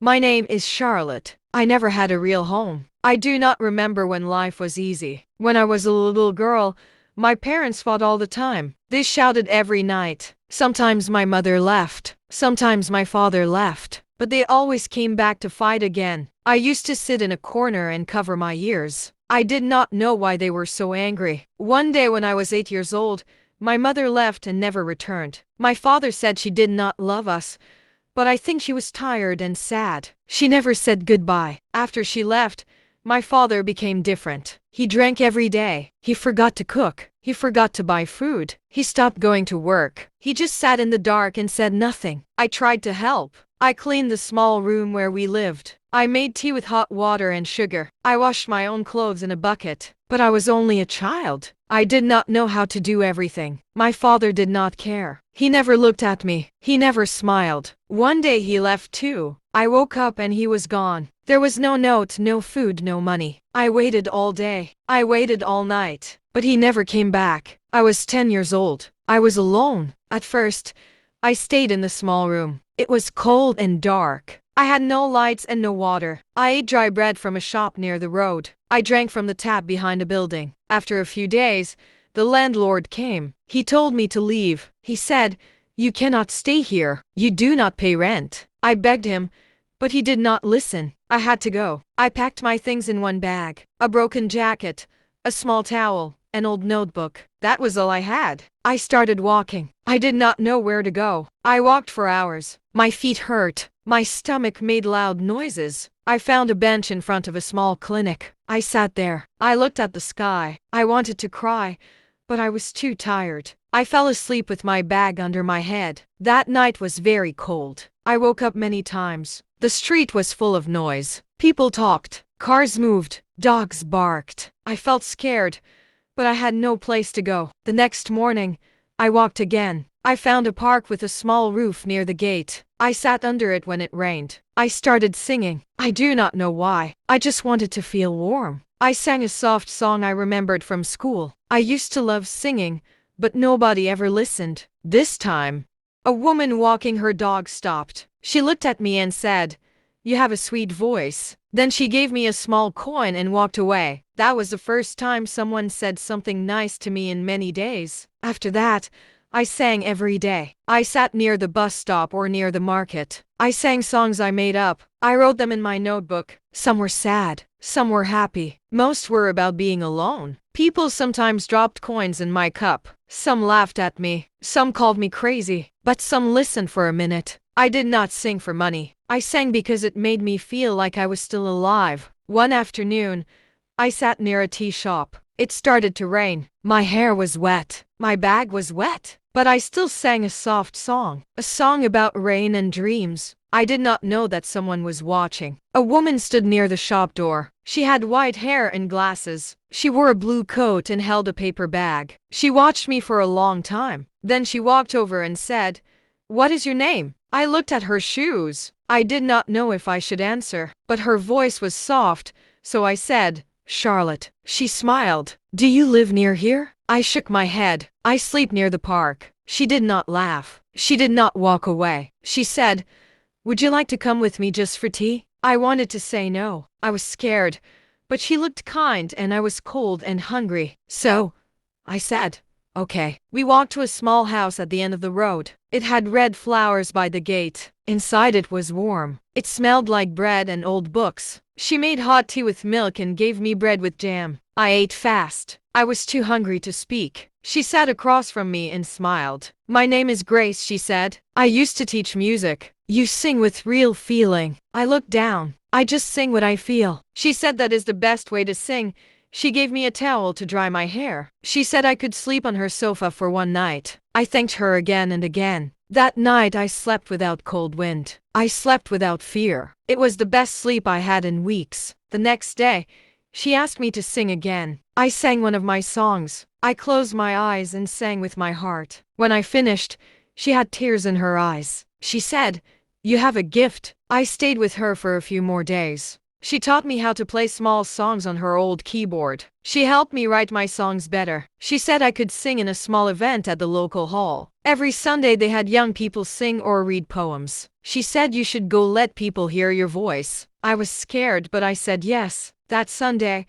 My name is Charlotte. I never had a real home. I do not remember when life was easy. When I was a little girl, my parents fought all the time. They shouted every night. Sometimes my mother left. Sometimes my father left. But they always came back to fight again. I used to sit in a corner and cover my ears. I did not know why they were so angry. One day when I was 8 years old, my mother left and never returned. My father said she did not love us, but I think she was tired and sad. She never said goodbye. After she left, my father became different. He drank every day. He forgot to cook. He forgot to buy food. He stopped going to work. He just sat in the dark and said nothing. I tried to help. I cleaned the small room where we lived. I made tea with hot water and sugar. I washed my own clothes in a bucket. But I was only a child. I did not know how to do everything. My father did not care. He never looked at me. He never smiled. One day he left too. I woke up and he was gone. There was no note, no food, no money. I waited all day. I waited all night. But he never came back. I was 10 years old. I was alone. At first, I stayed in the small room. It was cold and dark. I had no lights and no water. I ate dry bread from a shop near the road. I drank from the tap behind a building. After a few days, the landlord came. He told me to leave. He said, "You cannot stay here. You do not pay rent." I begged him, but he did not listen. I had to go. I packed my things in one bag: a broken jacket, a small towel, an old notebook. That was all I had. I started walking. I did not know where to go. I walked for hours. My feet hurt. My stomach made loud noises. I found a bench in front of a small clinic. I sat there. I looked at the sky. I wanted to cry, but I was too tired. I fell asleep with my bag under my head. That night was very cold. I woke up many times. The street was full of noise. People talked. Cars moved. Dogs barked. I felt scared, but I had no place to go. The next morning, I walked again. I found a park with a small roof near the gate. I sat under it when it rained. I started singing. I do not know why. I just wanted to feel warm. I sang a soft song I remembered from school. I used to love singing, but nobody ever listened. This time, a woman walking her dog stopped. She looked at me and said, "You have a sweet voice." Then she gave me a small coin and walked away. That was the first time someone said something nice to me in many days. After that, I sang every day. I sat near the bus stop or near the market. I sang songs I made up. I wrote them in my notebook. Some were sad. Some were happy. Most were about being alone. People sometimes dropped coins in my cup. Some laughed at me. Some called me crazy. But some listened for a minute. I did not sing for money. I sang because it made me feel like I was still alive. One afternoon, I sat near a tea shop. It started to rain. My hair was wet. My bag was wet. But I still sang a soft song. A song about rain and dreams. I did not know that someone was watching. A woman stood near the shop door. She had white hair and glasses. She wore a blue coat and held a paper bag. She watched me for a long time. Then she walked over and said, "What is your name?" I looked at her shoes. I did not know if I should answer, but her voice was soft, so I said, "Charlotte." She smiled. "Do you live near here?" I shook my head. "I sleep near the park." She did not laugh. She did not walk away. She said, "Would you like to come with me just for tea?" I wanted to say no. I was scared, but she looked kind and I was cold and hungry. So, I said, "Okay." We walked to a small house at the end of the road. It had red flowers by the gate. Inside it was warm. It smelled like bread and old books. She made hot tea with milk and gave me bread with jam. I ate fast. I was too hungry to speak. She sat across from me and smiled. "My name is Grace," she said. "I used to teach music." "You sing with real feeling." I looked down. "I just sing what I feel." She said that is the best way to sing. She gave me a towel to dry my hair. She said I could sleep on her sofa for one night. I thanked her again and again. That night I slept without cold wind. I slept without fear. It was the best sleep I had in weeks. The next day, she asked me to sing again. I sang one of my songs. I closed my eyes and sang with my heart. When I finished, she had tears in her eyes. She said, "You have a gift." I stayed with her for a few more days. She taught me how to play small songs on her old keyboard. She helped me write my songs better. She said I could sing in a small event at the local hall. Every Sunday they had young people sing or read poems. She said you should go let people hear your voice. I was scared, but I said yes. That Sunday,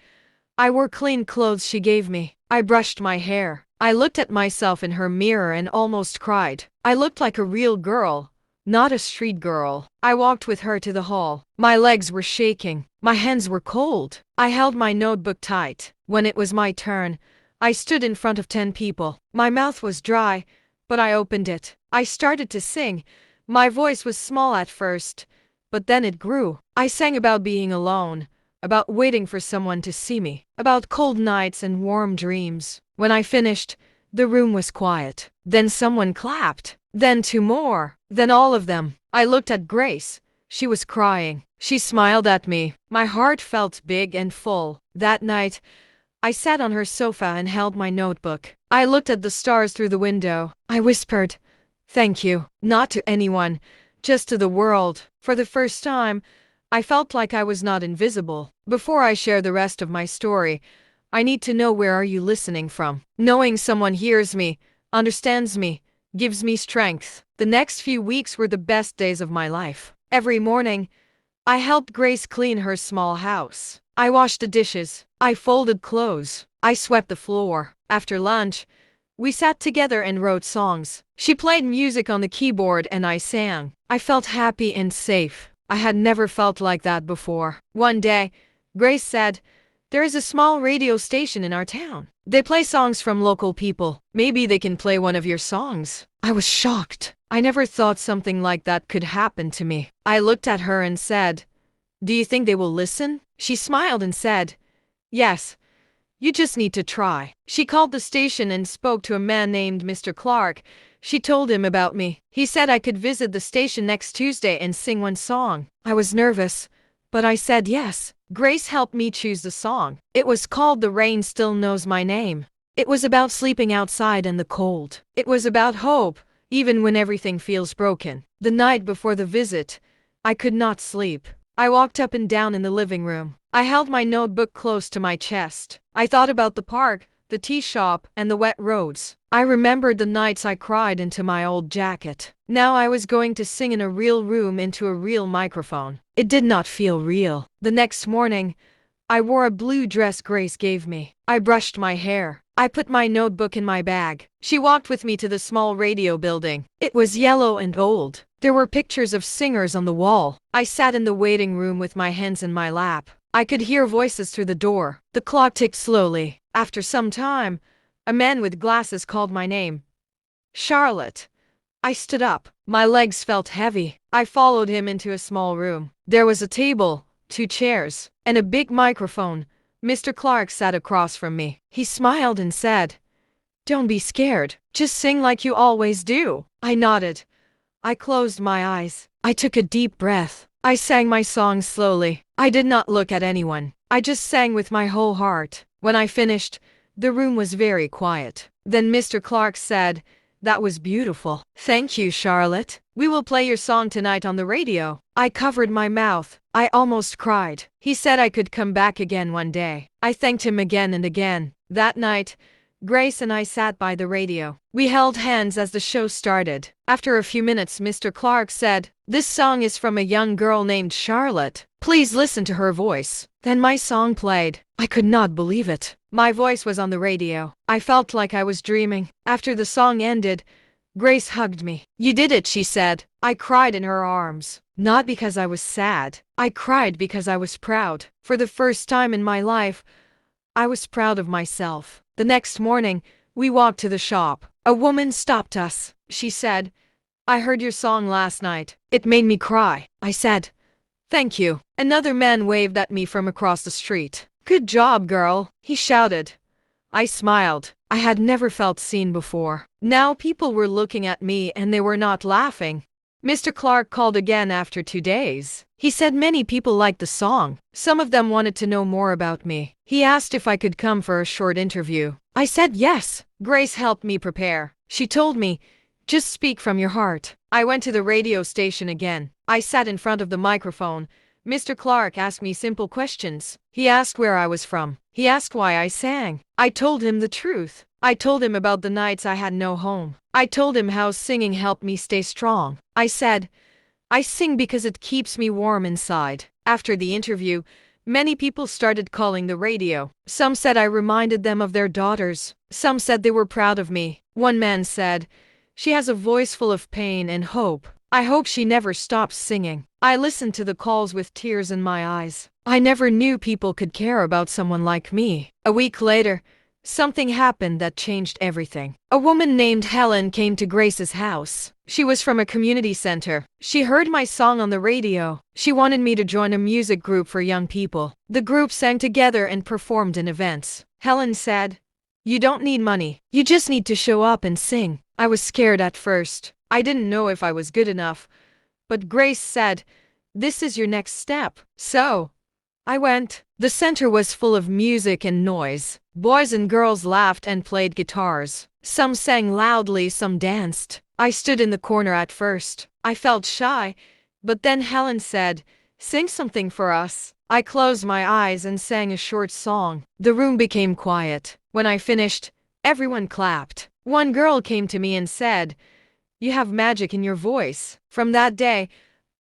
I wore clean clothes she gave me. I brushed my hair. I looked at myself in her mirror and almost cried. I looked like a real girl, not a street girl. I walked with her to the hall. My legs were shaking. My hands were cold. I held my notebook tight. When it was my turn, I stood in front of 10 people. My mouth was dry, but I opened it. I started to sing. My voice was small at first, but then it grew. I sang about being alone, about waiting for someone to see me, about cold nights and warm dreams. When I finished, the room was quiet. Then someone clapped. Then 2 more. Then all of them. I looked at Grace. She was crying. She smiled at me. My heart felt big and full. That night, I sat on her sofa and held my notebook. I looked at the stars through the window. I whispered, "Thank you." Not to anyone, just to the world. For the first time, I felt like I was not invisible. Before I share the rest of my story, I need to know, where are you listening from? Knowing someone hears me, understands me, gives me strength. The next few weeks were the best days of my life. Every morning, I helped Grace clean her small house. I washed the dishes. I folded clothes. I swept the floor. After lunch, we sat together and wrote songs. She played music on the keyboard and I sang. I felt happy and safe. I had never felt like that before. One day, Grace said, "There is a small radio station in our town. They play songs from local people. Maybe they can play one of your songs." I was shocked. I never thought something like that could happen to me. I looked at her and said, "Do you think they will listen?" She smiled and said, "Yes. You just need to try." She called the station and spoke to a man named Mr. Clark. She told him about me. He said I could visit the station next Tuesday and sing one song. I was nervous, but I said yes. Grace helped me choose the song. It was called "The Rain Still Knows My Name." It was about sleeping outside in the cold. It was about hope, even when everything feels broken. The night before the visit, I could not sleep. I walked up and down in the living room. I held my notebook close to my chest. I thought about the park, the tea shop, and the wet roads. I remembered the nights I cried into my old jacket. Now I was going to sing in a real room into a real microphone. It did not feel real. The next morning, I wore a blue dress Grace gave me. I brushed my hair. I put my notebook in my bag. She walked with me to the small radio building. It was yellow and old. There were pictures of singers on the wall. I sat in the waiting room with my hands in my lap. I could hear voices through the door. The clock ticked slowly. After some time, a man with glasses called my name. "Charlotte." I stood up. My legs felt heavy. I followed him into a small room. There was a table, 2 chairs, and a big microphone. Mr. Clark sat across from me. He smiled and said, "Don't be scared. Just sing like you always do." I nodded. I closed my eyes. I took a deep breath. I sang my song slowly. I did not look at anyone. I just sang with my whole heart. When I finished, the room was very quiet. Then Mr. Clark said, "That was beautiful. Thank you, Charlotte. We will play your song tonight on the radio." I covered my mouth. I almost cried. He said I could come back again one day. I thanked him again and again. That night, Grace and I sat by the radio. We held hands as the show started. After a few minutes, Mr. Clark said, "This song is from a young girl named Charlotte. Please listen to her voice." Then my song played. I could not believe it. My voice was on the radio. I felt like I was dreaming. After the song ended, Grace hugged me. "You did it," she said. I cried in her arms. Not because I was sad. I cried because I was proud. For the first time in my life, I was proud of myself. The next morning, we walked to the shop. A woman stopped us. She said, "I heard your song last night. It made me cry." I said, "Thank you." Another man waved at me from across the street. "Good job, girl," he shouted. I smiled. I had never felt seen before. Now people were looking at me and they were not laughing. Mr. Clark called again after 2 days. He said many people liked the song. Some of them wanted to know more about me. He asked if I could come for a short interview. I said yes. Grace helped me prepare. She told me, "Just speak from your heart." I went to the radio station again. I sat in front of the microphone. Mr. Clark asked me simple questions. He asked where I was from. He asked why I sang. I told him the truth. I told him about the nights I had no home. I told him how singing helped me stay strong. I said, I sing because it keeps me warm inside. After the interview, many people started calling the radio. Some said I reminded them of their daughters. Some said they were proud of me. One man said, she has a voice full of pain and hope. I hope she never stops singing. I listened to the calls with tears in my eyes. I never knew people could care about someone like me. A week later, something happened that changed everything. A woman named Helen came to Grace's house. She was from a community center. She heard my song on the radio. She wanted me to join a music group for young people. The group sang together and performed in events. Helen said, you don't need money. You just need to show up and sing. I was scared at first. I didn't know if I was good enough. But Grace said, this is your next step. So, I went. The center was full of music and noise. Boys and girls laughed and played guitars. Some sang loudly, some danced. I stood in the corner at first. I felt shy, but then Helen said, sing something for us. I closed my eyes and sang a short song. The room became quiet. When I finished, everyone clapped. One girl came to me and said, you have magic in your voice. From that day,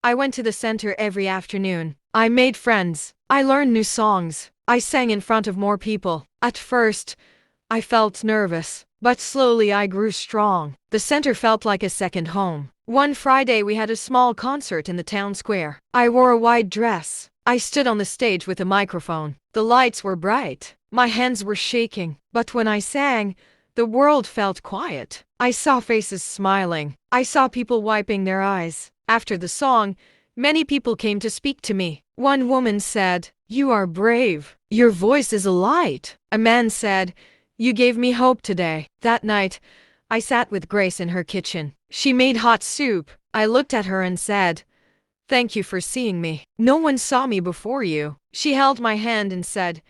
I went to the center every afternoon. I made friends. I learned new songs. I sang in front of more people. At first, I felt nervous, but slowly I grew strong. The center felt like a second home. One Friday we had a small concert in the town square. I wore a white dress. I stood on the stage with a microphone. The lights were bright. My hands were shaking. But when I sang, the world felt quiet. I saw faces smiling. I saw people wiping their eyes. After the song, many people came to speak to me. One woman said, you are brave. Your voice is a light. A man said, you gave me hope today. That night, I sat with Grace in her kitchen. She made hot soup. I looked at her and said, thank you for seeing me. No one saw me before you. She held my hand and said,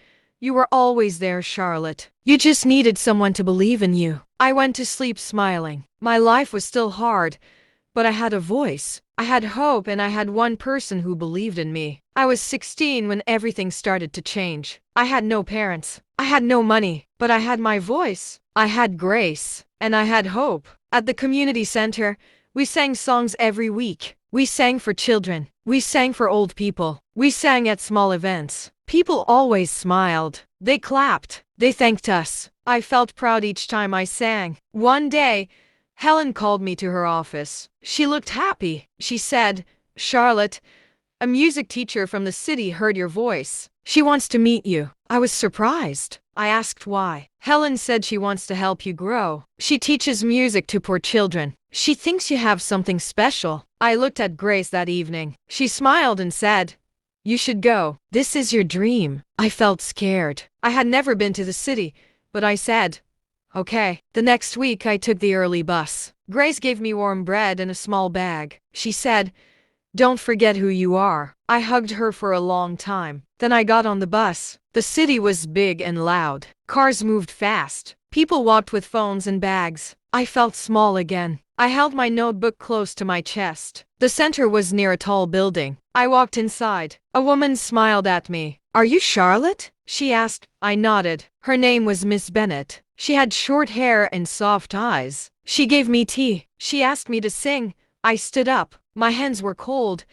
you were always there, Charlotte. You just needed someone to believe in you. I went to sleep smiling. My life was still hard, but I had a voice. I had hope, and I had one person who believed in me. I was 16 when everything started to change. I had no parents. I had no money, but I had my voice. I had Grace, and I had hope. At the community center, we sang songs every week. We sang for children. We sang for old people. We sang at small events. People always smiled. They clapped. They thanked us. I felt proud each time I sang. One day, Helen called me to her office. She looked happy. She said, Charlotte, a music teacher from the city heard your voice. She wants to meet you. I was surprised. I asked why. Helen said she wants to help you grow. She teaches music to poor children. She thinks you have something special. I looked at Grace that evening. She smiled and said, you should go. This is your dream. I felt scared. I had never been to the city, but I said, okay. The next week I took the early bus. Grace gave me warm bread and a small bag. She said, don't forget who you are. I hugged her for a long time. Then I got on the bus. The city was big and loud. Cars moved fast. People walked with phones and bags. I felt small again. I held my notebook close to my chest. The center was near a tall building. I walked inside. A woman smiled at me. Are you Charlotte? She asked. I nodded. Her name was Miss Bennett. She had short hair and soft eyes. She gave me tea. She asked me to sing. I stood up. My hands were cold,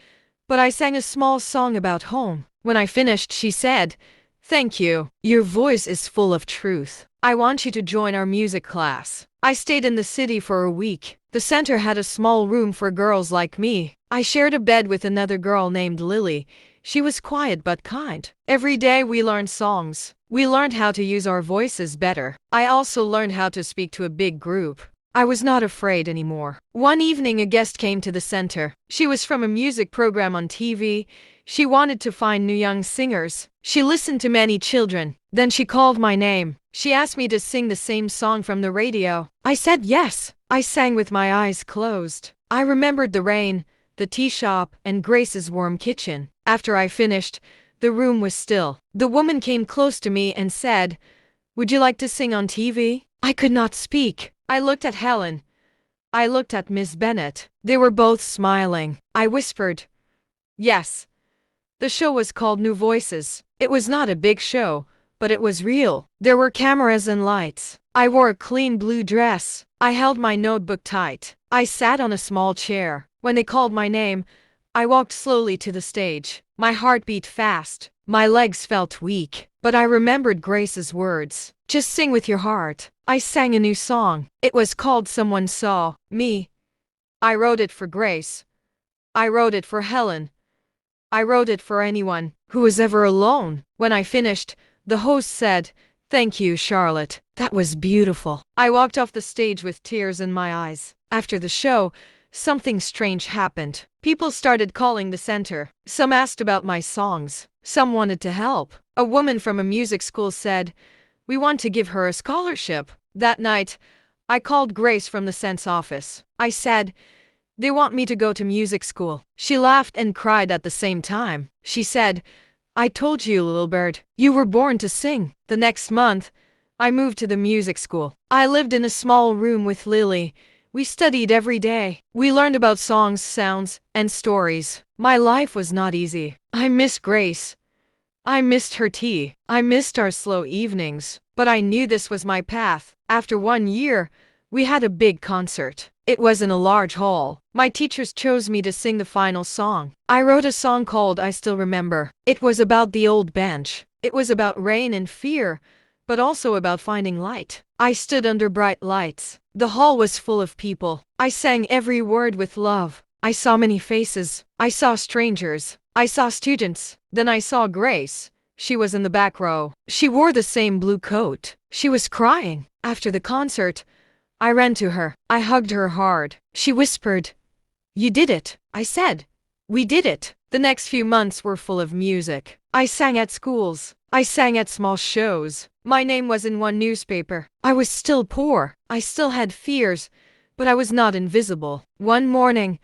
but I sang a small song about home. When I finished, she said, thank you. Your voice is full of truth. I want you to join our music class. I stayed in the city for a week. The center had a small room for girls like me. I shared a bed with another girl named Lily. She was quiet but kind. Every day we learned songs. We learned how to use our voices better. I also learned how to speak to a big group. I was not afraid anymore. One evening a guest came to the center. She was from a music program on TV. She wanted to find new young singers. She listened to many children. Then she called my name. She asked me to sing the same song from the radio. I said yes. I sang with my eyes closed. I remembered the rain, the tea shop, and Grace's warm kitchen. After I finished, the room was still. The woman came close to me and said, would you like to sing on TV? I could not speak. I looked at Helen. I looked at Miss Bennett. They were both smiling. I whispered, yes. The show was called New Voices. It was not a big show, but it was real. There were cameras and lights. I wore a clean blue dress. I held my notebook tight. I sat on a small chair. When they called my name, I walked slowly to the stage. My heart beat fast. My legs felt weak. But I remembered Grace's words. Just sing with your heart. I sang a new song. It was called Someone Saw Me. I wrote it for Grace. I wrote it for Helen. I wrote it for anyone who was ever alone. When I finished, the host said, "Thank you, Charlotte. That was beautiful." I walked off the stage with tears in my eyes. After the show, something strange happened. People started calling the center. Some asked about my songs. Some wanted to help. A woman from a music school said, "We want to give her a scholarship." That night, I called Grace from the Sense office. I said, "They want me to go to music school." She laughed and cried at the same time. She said, "I told you, little bird, you were born to sing." The next month, I moved to the music school. I lived in a small room with Lily. We studied every day. We learned about songs, sounds, and stories. My life was not easy. I missed Grace. I missed her tea. I missed our slow evenings. But I knew this was my path. After 1 year, we had a big concert. It was in a large hall. My teachers chose me to sing the final song. I wrote a song called I Still Remember. It was about the old bench. It was about rain and fear, but also about finding light. I stood under bright lights. The hall was full of people. I sang every word with love. I saw many faces. I saw strangers. I saw students. Then I saw Grace. She was in the back row. She wore the same blue coat. She was crying. After the concert, I ran to her. I hugged her hard. She whispered, "You did it." I said, "We did it." The next few months were full of music. I sang at schools. I sang at small shows. My name was in one newspaper. I was still poor. I still had fears, but I was not invisible. One morning,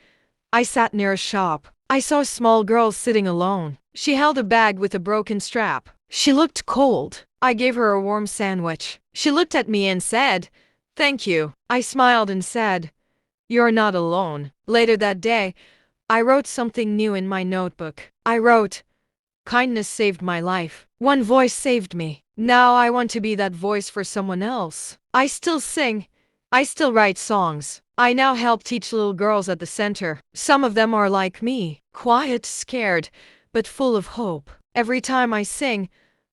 I sat near a shop. I saw a small girl sitting alone. She held a bag with a broken strap. She looked cold. I gave her a warm sandwich. She looked at me and said, "Thank you." I smiled and said, "You're not alone." Later that day, I wrote something new in my notebook. I wrote, "Kindness saved my life. One voice saved me. Now I want to be that voice for someone else." I still sing. I still write songs. I now help teach little girls at the center. Some of them are like me, quiet, scared, but full of hope. Every time I sing,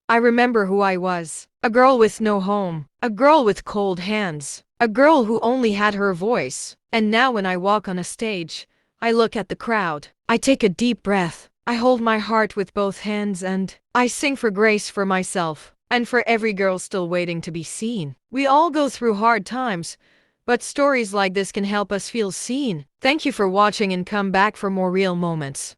I remember who I was. A girl with no home. A girl with cold hands. A girl who only had her voice. And now when I walk on a stage, I look at the crowd. I take a deep breath. I hold my heart with both hands and I sing for Grace, for myself, and for every girl still waiting to be seen. We all go through hard times, but stories like this can help us feel seen. Thank you for watching and come back for more real moments.